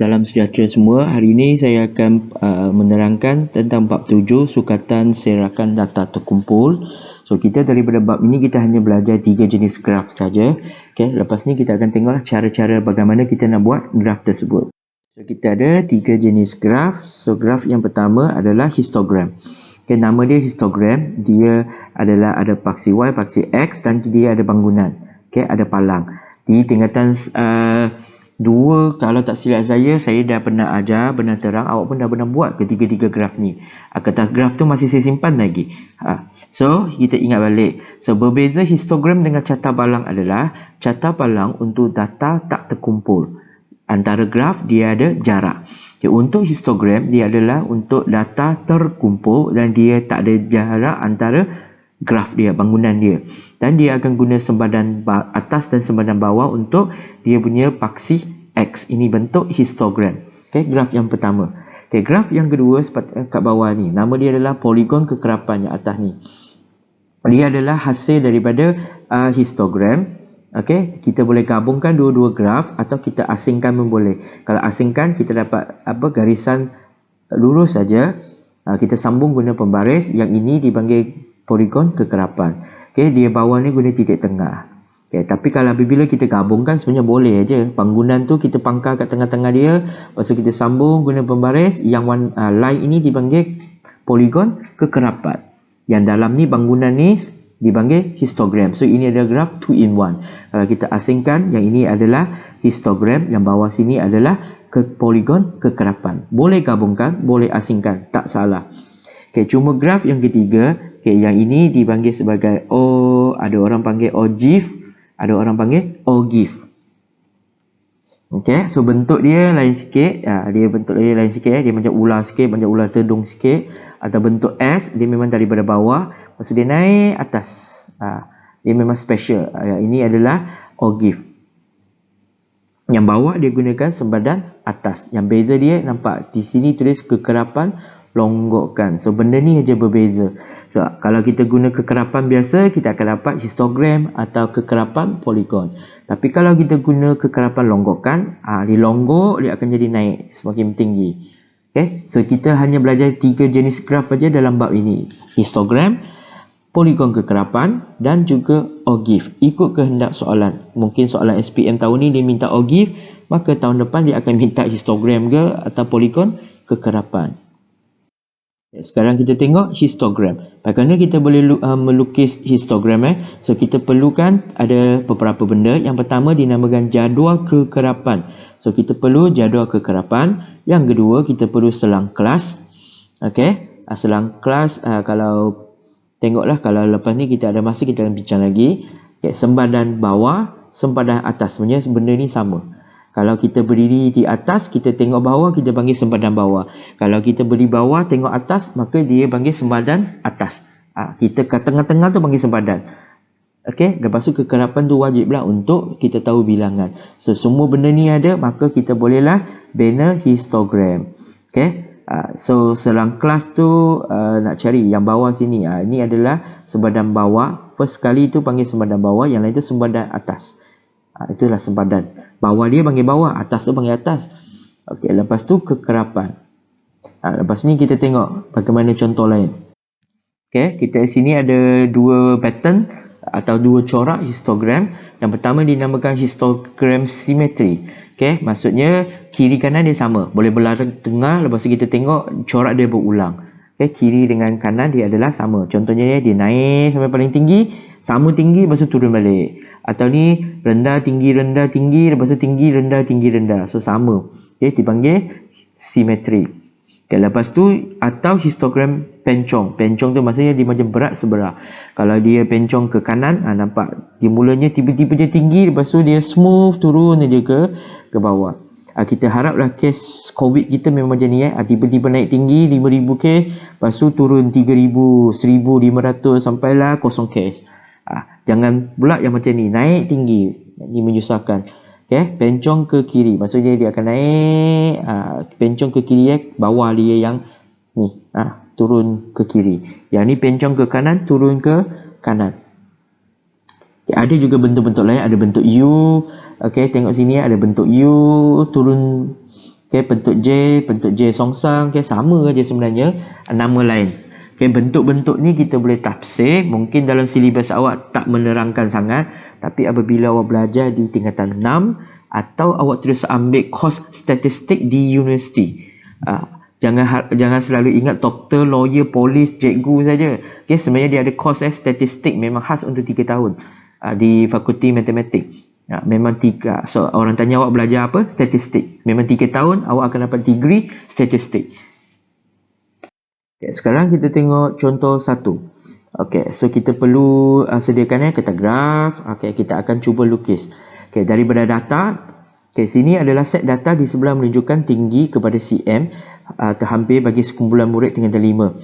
Salam sejahtera semua. Hari ini saya akan menerangkan tentang bab 7 sukatan serakan data terkumpul. So kita daripada bab ini kita hanya belajar 3 jenis graf saja. Okay, lepas ni kita akan tengok cara-cara bagaimana kita nak buat graf tersebut. So kita ada 3 jenis graf. So graf yang pertama adalah histogram. Okay, nama dia histogram. Dia adalah ada paksi Y, paksi X dan dia ada bangunan. Okay, ada palang. Di tingkatan 2, kalau tak silap saya dah pernah ajar benar terang, awak pun dah pernah buat ketiga-tiga graf ni. Kertas graf tu masih saya simpan lagi. So, kita ingat balik. So, berbeza histogram dengan carta palang adalah carta palang untuk data tak terkumpul. Antara graf, dia ada jarak. Okay, untuk histogram, dia adalah untuk data terkumpul dan dia tak ada jarak antara graf dia, bangunan dia. Dan dia akan guna sempadan atas dan sempadan bawah untuk dia punya paksi X. Ini bentuk histogram. Okay, graf yang pertama. Okay, graf yang kedua kat bawah ni. Nama dia adalah poligon kekerapan yang atas ni. Dia adalah hasil daripada histogram. Okay, kita boleh gabungkan dua-dua graf atau kita asingkan pun boleh. Kalau asingkan, kita dapat garisan lurus saja. Kita sambung guna pembaris. Yang ini dipanggil poligon kekerapan. Okay, dia bawah ni guna titik tengah. Okay, tapi kalau apabila kita gabungkan sebenarnya boleh aja. Bangunan tu kita pangkal kat tengah-tengah dia. Lepas tu kita sambung guna pembaris. Yang line ini dipanggil poligon kekerapan. Yang dalam ni bangunan ni dipanggil histogram. So ini adalah graf 2 in 1. Kalau kita asingkan, yang ini adalah histogram. Yang bawah sini adalah poligon kekerapan. Boleh gabungkan, boleh asingkan. Tak salah. Okay, cuma graf yang ketiga, okay, yang ini dipanggil sebagai ada orang panggil OGIF, ada orang panggil OGIF. Okay, so bentuk dia lain sikit. Dia bentuk dia lain sikit. Dia macam ular sikit, macam ular tedung sikit. Atau bentuk S, dia memang daripada bawah. Lepas tu dia naik atas. Dia memang special. Ini adalah OGIF. Yang bawah dia gunakan sempadan atas. Yang beza dia nampak di sini tulis kekerapan longgokkan. So benda ni aja berbeza. So kalau kita guna kekerapan biasa, kita akan dapat histogram atau kekerapan poligon. Tapi kalau kita guna kekerapan longgokkan, dia longgok, dia akan jadi naik semakin tinggi. Okay, so kita hanya belajar 3 jenis graf aja dalam bab ini. Histogram, poligon kekerapan dan juga OGIF. Ikut kehendak soalan. Mungkin soalan SPM tahun ni dia minta OGIF, maka tahun depan dia akan minta histogram ke atau poligon kekerapan. Sekarang kita tengok histogram. Bagaimana kita boleh melukis histogram? So kita perlukan ada beberapa benda. Yang pertama dinamakan jadual kekerapan. So kita perlu jadual kekerapan. Yang kedua kita perlu selang kelas. Okay, selang kelas kalau tengoklah, kalau lepas ni kita ada masa kita akan bincang lagi. Okay, sempadan bawah, sempadan atas. Sebenarnya benda ni sama. Kalau kita berdiri di atas, kita tengok bawah, kita panggil sempadan bawah. Kalau kita berdiri bawah, tengok atas, maka dia panggil sempadan atas. Kita kat tengah-tengah tu panggil sempadan. Okey, lepas tu kekerapan tu wajiblah untuk kita tahu bilangan. So, semua benda ni ada, maka kita bolehlah bina histogram. Okey, so selang kelas tu nak cari yang bawah sini. Ini adalah sempadan bawah. First sekali tu panggil sempadan bawah, yang lain tu sempadan atas. Itulah sempadan. Bawah dia panggil bawah, atas tu panggil atas. Okey, lepas tu kekerapan. Lepas ni kita tengok bagaimana contoh lain. Okey, kita di sini ada 2 pattern atau 2 corak histogram. Yang pertama dinamakan histogram simetri. Okey, maksudnya kiri kanan dia sama. Boleh belah tengah, lepas tu kita tengok corak dia berulang. Okey, kiri dengan kanan dia adalah sama. Contohnya dia naik sampai paling tinggi, sama tinggi, lepas tu turun balik. Atau ni rendah, tinggi, lepas tu tinggi, rendah. So sama. Okay, dipanggil simetri. Okay, lepas tu atau histogram pencong. Pencong tu maksudnya dia macam berat sebelah. Kalau dia pencong ke kanan, nampak dia mulanya tiba-tiba dia tinggi, lepas tu dia smooth turun aja ke bawah. Kita haraplah kes COVID kita memang macam ni. Tiba-tiba naik tinggi 5,000 kes, lepas tu turun 3,000, 1,500 sampailah kosong kes. Jangan pula yang macam ni, naik tinggi, ini menyusahkan. Okay, pencong ke kiri, maksudnya dia akan naik, pencong ke kiri, bawah dia yang ni, turun ke kiri. Yang ni pencong ke kanan, turun ke kanan. Okay, ada juga bentuk-bentuk lain, ada bentuk U. Okay, tengok sini ada bentuk U, turun Okay, bentuk J songsang, okay, sama aja sebenarnya, nama lain. Okay, bentuk-bentuk ni kita boleh tafsir, mungkin dalam silibus awak tak menerangkan sangat, tapi apabila awak belajar di tingkatan 6 atau awak terus ambil kos statistik di universiti, jangan selalu ingat doktor, lawyer, polis, cikgu saja. Okay, sebenarnya dia ada kos statistik, memang khas untuk 3 tahun di fakulti matematik. Memang 3. So orang tanya awak belajar apa? Statistik. Memang 3 tahun awak akan dapat degree statistik. Okay, sekarang kita tengok contoh 1. Okay, so kita perlu sediakan kita graf. Okay, kita akan cuba lukis. Okay, daripada data, okay, sini adalah set data di sebelah menunjukkan tinggi kepada cm terhampir bagi sekumpulan murid tingkatan 5.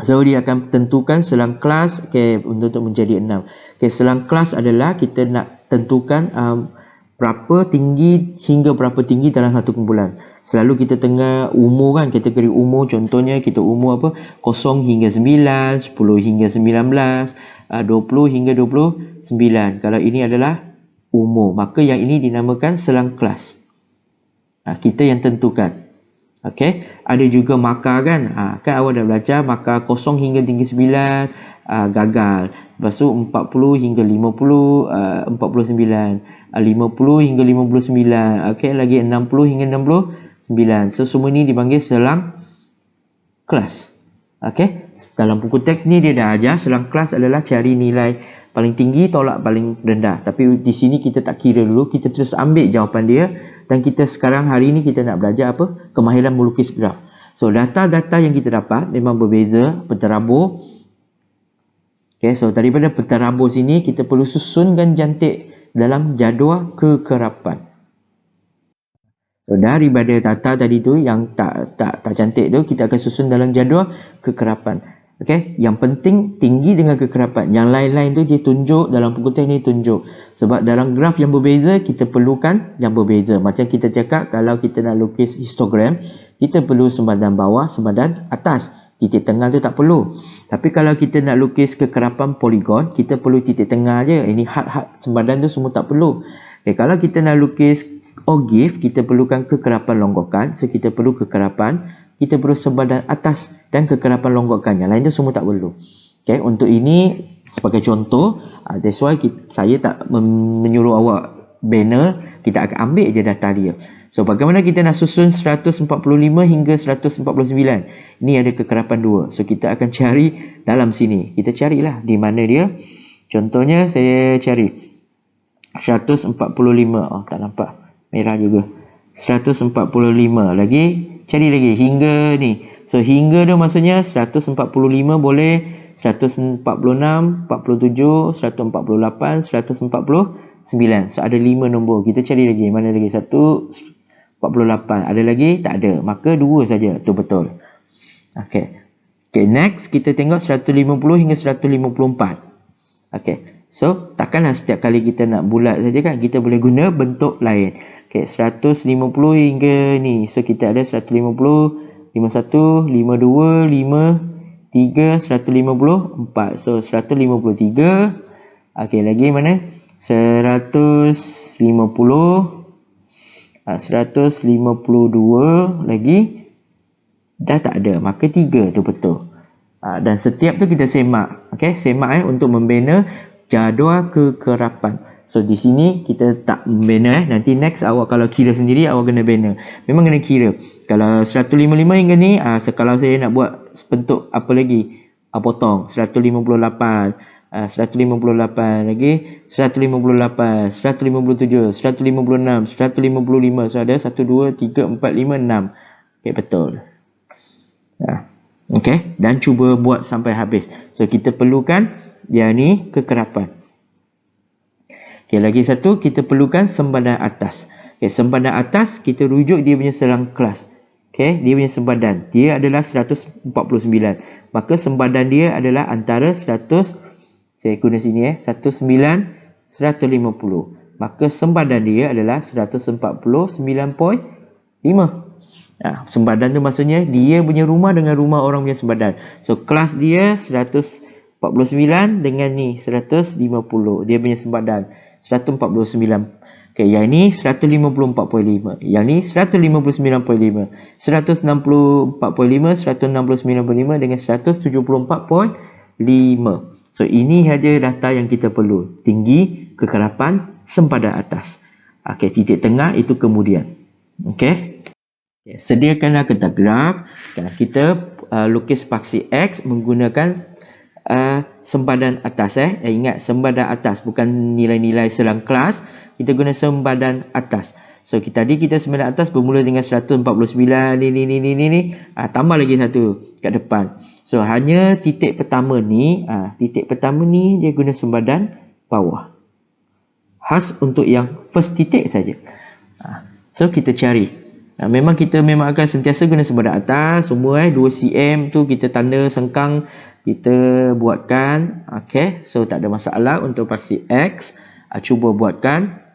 So dia akan tentukan selang kelas, okay, untuk menjadi 6. Okay, selang kelas adalah kita nak tentukan berapa tinggi hingga berapa tinggi dalam satu kumpulan. Selalu kita tengah umur kan, kategori umur, contohnya kita umur apa, 0 hingga 9, 10 hingga 19, 20 hingga 29. Kalau ini adalah umur, maka yang ini dinamakan selang kelas. Kita yang tentukan. Okay, ada juga markah kan, kan awak dah belajar markah 0 hingga tinggi 9 gagal. Lepas tu 40 hingga 50 49, 50 hingga 59, okay, lagi 60 hingga 69. So semua ni dipanggil selang kelas. Okay, dalam buku teks ni dia dah ajar selang kelas adalah cari nilai paling tinggi tolak paling rendah. Tapi di sini kita tak kira dulu, kita terus ambil jawapan dia. Dan kita sekarang hari ni kita nak belajar apa? Kemahiran melukis graf. So data-data yang kita dapat memang berbeza, penterabur. Okay, so daripada penterabur sini kita perlu susunkan cantik dalam jadual kekerapan. So daripada data tadi tu yang tak cantik tu, kita akan susun dalam jadual kekerapan. Okay, yang penting tinggi dengan kekerapan. Yang lain-lain tu dia tunjuk, dalam buku teks ni tunjuk. Sebab dalam graf yang berbeza, kita perlukan yang berbeza. Macam kita cakap, kalau kita nak lukis histogram, kita perlu sempadan bawah, sempadan atas. Titik tengah tu tak perlu. Tapi kalau kita nak lukis kekerapan poligon, kita perlu titik tengah je. Ini had-had sempadan tu semua tak perlu. Okay, kalau kita nak lukis ogive, kita perlukan kekerapan longgokan. So kita perlu kekerapan, kita perlu sempadan atas dan kekerapan longgokan. Yang lain tu semua tak perlu. Okay, untuk ini sebagai contoh, that's why saya tak menyuruh awak banner, kita akan ambil je data dia. So bagaimana kita nak susun 145 hingga 149? Ini ada kekerapan 2. So kita akan cari dalam sini. Kita carilah di mana dia. Contohnya saya cari 145. Oh tak nampak. Merah juga. 145 lagi. Cari lagi hingga ni. So hingga tu maksudnya 145 boleh 146, 47, 148, 149. So ada 5 nombor. Kita cari lagi. Mana lagi? 148. Ada lagi? Tak ada. Maka 2 saja. Itu betul. Okay. Okay, next kita tengok 150 hingga 154. Okay. So takkanlah setiap kali kita nak bulat saja kan. Kita boleh guna bentuk lain. Okay, 150 hingga ni. So kita ada 150, 51, 52, 53, 154. So 153. Okay, lagi mana? 150, 152 lagi. Dah tak ada. Maka 3 tu betul. Dan setiap tu kita semak. Okay, semak untuk membina jadual kekerapan. So di sini kita tak membina. Nanti next awak kalau kira sendiri awak kena bina. Memang kena kira. Kalau 155 hingga ni, kalau saya nak buat bentuk apa lagi? Potong 158, 158 lagi, 158, 157, 156, 155. So ada 1, 2, 3, 4, 5, 6. Okay, betul. Okay, dan cuba buat sampai habis. So kita perlukan yang ni kekerapan. Okay, lagi satu kita perlukan sempadan atas. Okay, sempadan atas kita rujuk dia punya selang kelas. Okay, dia punya sempadan dia adalah 149. Maka sempadan dia adalah antara 100, saya guna sini 19, 150. Maka sempadan dia adalah 149.5. Sempadan tu maksudnya dia punya rumah dengan rumah orang punya sempadan. So kelas dia 149 dengan ni 150. Dia punya sempadan 149. Okey, yang ni 154.5. Yang ni 159.5. 164.5, 169.5 dengan 174.5. So, ini saja data yang kita perlu. Tinggi, kekerapan, sempadan atas. Okey, titik tengah itu kemudian. Okey. Okay, sediakanlah kertas graf. Kita lukis paksi X menggunakan sempadan atas. Ingat, sempadan atas, bukan nilai-nilai selang kelas. Kita guna sempadan atas. So, tadi kita sempadan atas bermula dengan 149, ni. Tambah lagi satu kat depan. So, hanya titik pertama ni, dia guna sempadan bawah. Khas untuk yang first titik saja. So, kita cari. Memang kita akan sentiasa guna sempadan atas. Semua 2 cm tu kita tanda sengkang, kita buatkan. Okay, so tak ada masalah untuk paksi X. Cuba buatkan.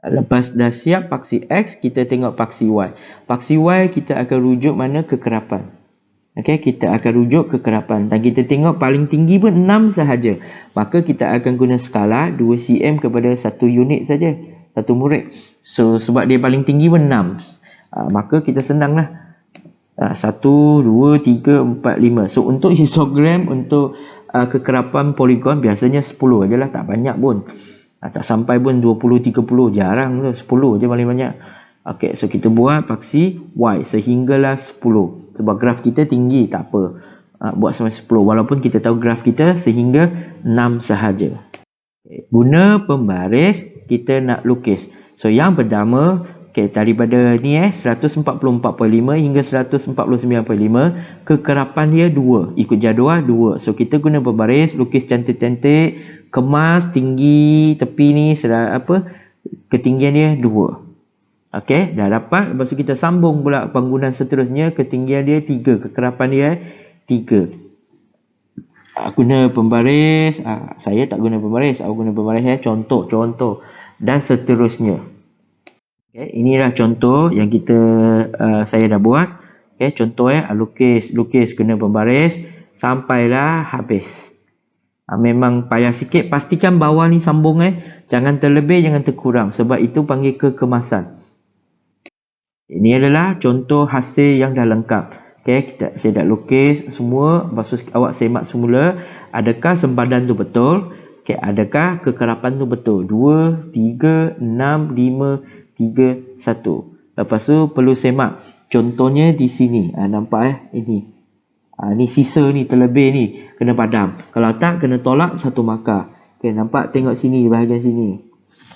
Lepas dah siap paksi X, kita tengok paksi Y. Paksi Y kita akan rujuk mana? Kekerapan. Okay, kita akan rujuk kekerapan. Dan kita tengok paling tinggi pun 6 sahaja. Maka kita akan guna skala 2 cm kepada 1 unit saja. 1 murid. So, sebab dia paling tinggi pun 6. Maka kita senanglah. 1, 2, 3, 4, 5. So, untuk histogram, untuk kekerapan poligon, biasanya 10 ajalah. Tak banyak pun. Tak sampai pun 20, 30. Jarang tu. 10 je paling banyak. Okay, so kita buat paksi Y. Sehinggalah 10. Sebab graf kita tinggi. Tak apa. Buat sampai 10. Walaupun kita tahu graf kita sehingga 6 sahaja. Okay. Guna pembaris, kita nak lukis. So, yang pertama, daripada ni 144.5 hingga 149.5, kekerapan dia 2. Ikut jadual 2. So, kita guna pembaris, lukis cantik-cantik, kemas, tinggi, tepi ni, ketinggian dia 2. Okey, dah dapat. Lepas tu kita sambung pula penggunaan seterusnya, ketinggian dia 3, kekerapan dia 3. Guna pembaris, saya tak guna pembaris, aku guna pembaris contoh dan seterusnya. Okay, inilah contoh yang saya dah buat. Okay, contoh lukis guna pembaris sampailah habis. Memang payah sikit, pastikan bawah ni sambung jangan terlebih, jangan terkurang, sebab itu panggil kekemasan. Ini adalah contoh hasil yang dah lengkap. Okay, saya dah lukis semua. Lepas tu awak semak semula, adakah sempadan tu betul? Okay, adakah kekerapan tu betul? 2, 3, 6, 5, 3, 1. Lepas tu perlu semak. Contohnya di sini. Nampak ini. Ni sisa ni, terlebih ni. Kena padam. Kalau tak, kena tolak satu markah. Okay, nampak? Tengok sini, bahagian sini.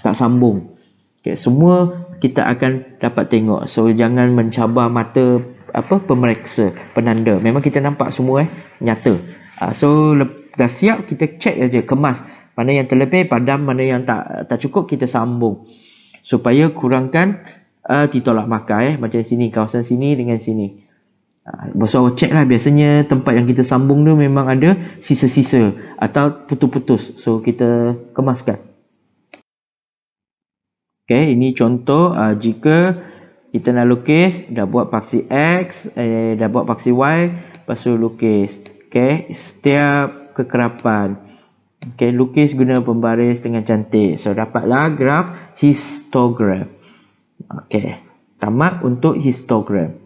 Tak sambung. Okay, semua kita akan dapat tengok. So, jangan mencabar mata pemeriksa, penanda. Memang kita nampak semua nyata. So, dah siap, kita check aja, kemas. Mana yang terlebih, padam. Mana yang tak cukup, kita sambung. Supaya kurangkan ditolak markah. Macam sini, kawasan sini dengan sini. So, check lah. Biasanya tempat yang kita sambung tu memang ada sisa-sisa atau putus-putus. So, kita kemaskan. Okay, ini contoh jika kita nak lukis, dah buat paksi X, dah buat paksi Y, lepas tu lukis. Okay, setiap kekerapan. Okay, lukis guna pembaris dengan cantik. So, dapatlah graf histogram. Okay, tamat untuk histogram.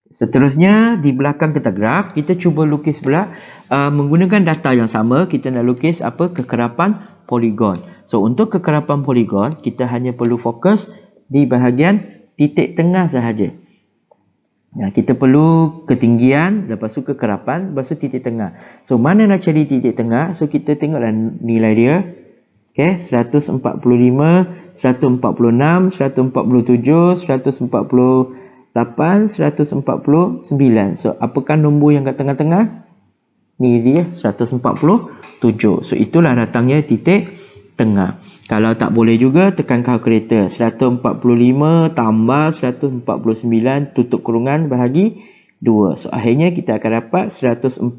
Seterusnya, di belakang kertas graf, kita cuba lukis pula menggunakan data yang sama. Kita nak lukis kekerapan poligon. So, untuk kekerapan poligon, kita hanya perlu fokus di bahagian titik tengah sahaja. Kita perlu ketinggian, lepas tu kekerapan, lepas tu titik tengah. So, mana nak cari titik tengah? So, kita tengoklah nilai dia. Okay, 145, 146, 147, 148, 149. So, apakah nombor yang kat tengah-tengah? Ni dia, 147. So, itulah datangnya titik tengah. Kalau tak boleh juga, tekan kalkulator. 145 tambah 149 tutup kurungan bahagi 2. So, akhirnya kita akan dapat 147.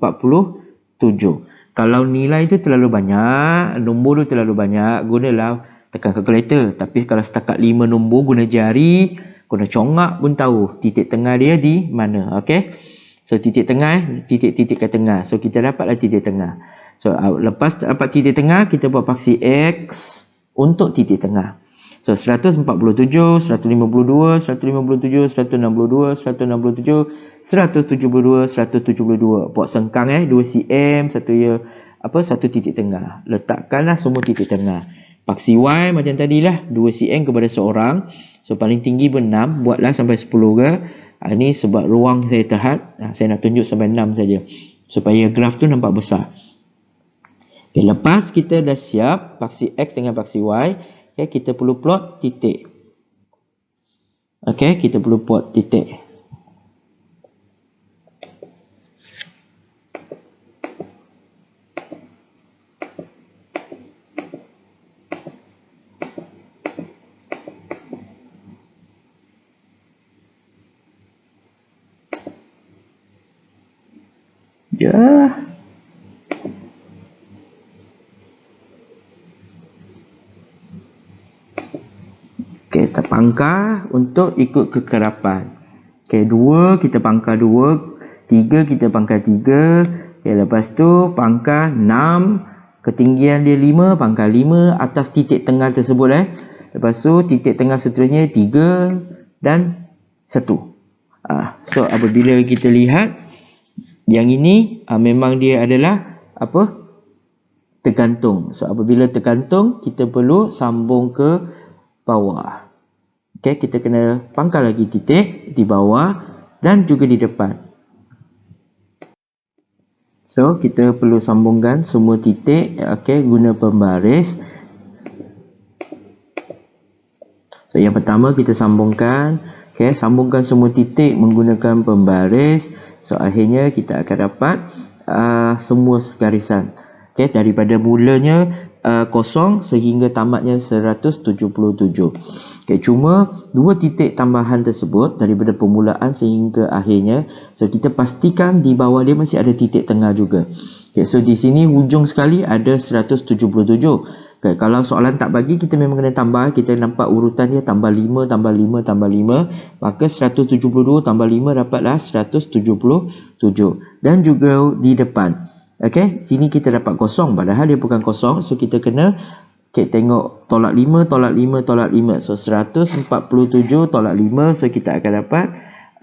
Kalau nilai itu terlalu banyak, nombor itu terlalu banyak, gunalah tekan kalkulator. Tapi kalau setakat 5 nombor, guna jari, guna congak pun tahu titik tengah dia di mana. Okay? So, titik tengah, titik-titik ke tengah. So, kita dapatlah titik tengah. So, lepas dapat titik tengah, kita buat paksi X. untuk titik tengah. So 147, 152, 157, 162, 167, 172, 172. Buat sengkang 2 cm, satu titik tengah. Letakkanlah semua titik tengah. Paksi Y macam tadilah 2 cm kepada seorang. So paling tinggi ber 6, buatlah sampai 10 ke. Ini sebab ruang saya terhad, saya nak tunjuk sampai 6 saja supaya graf tu nampak besar. Okay, lepas kita dah siap paksi X dengan paksi Y, okay, kita perlu plot titik. Okay, kita perlu plot titik. Ya. Okay, kita pangkar untuk ikut kekerapan. Okay, 2 kita pangkar 2, 3 kita pangkar 3. Okay, lepas tu pangkar 6, ketinggian dia 5, pangkar 5 atas titik tengah tersebut. Lepas tu titik tengah seterusnya 3 dan 1. So apabila kita lihat yang ini memang dia adalah tergantung. So apabila tergantung, kita perlu sambung ke bawah. Okay, kita kena pangkal lagi titik di bawah dan juga di depan. So kita perlu sambungkan semua titik, okay, guna pembaris. So yang pertama kita sambungkan, okay, sambungkan semua titik menggunakan pembaris. So akhirnya kita akan dapat semua garisan. Okay, daripada mulanya 0 sehingga tamatnya 177. Okay, cuma 2 titik tambahan tersebut daripada permulaan sehingga akhirnya, so kita pastikan di bawah dia masih ada titik tengah juga. Okay, so di sini hujung sekali ada 177. Okay, kalau soalan tak bagi, kita memang kena tambah. Kita nampak urutan dia tambah 5, tambah 5, tambah 5. Maka 172 tambah 5 dapatlah 177. Dan juga di depan. Okay, sini kita dapat kosong. Padahal dia bukan kosong. So kita kena tengok tolak 5, tolak 5, tolak 5. So 147 tolak 5. So kita akan dapat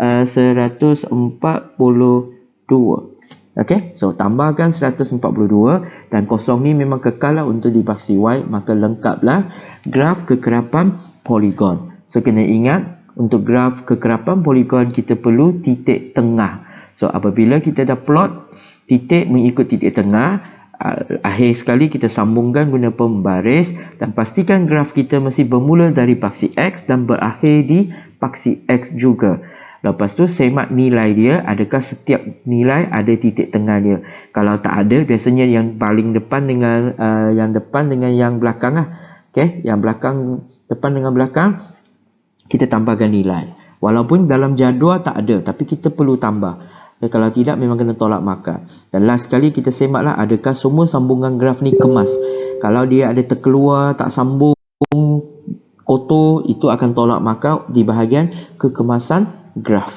142. Okay, so tambahkan 142 dan kosong ni memang kekal lah untuk di paksi Y, maka lengkaplah graf kekerapan poligon. So kena ingat, untuk graf kekerapan poligon kita perlu titik tengah. So apabila kita dah plot titik mengikut titik tengah, akhir sekali kita sambungkan guna pembaris dan pastikan graf kita mesti bermula dari paksi X dan berakhir di paksi X juga. Lepas tu semak nilai dia, adakah setiap nilai ada titik tengah dia. Kalau tak ada, biasanya yang paling depan dengan yang belakang lah. Okay, yang belakang, depan dengan belakang, kita tambahkan nilai. Walaupun dalam jadual tak ada, tapi kita perlu tambah. Okay, kalau tidak, memang kena tolak markah. Dan last sekali kita semaklah adakah semua sambungan graf ni kemas. Kalau dia ada terkeluar, tak sambung, kotor, itu akan tolak markah di bahagian kekemasan graf.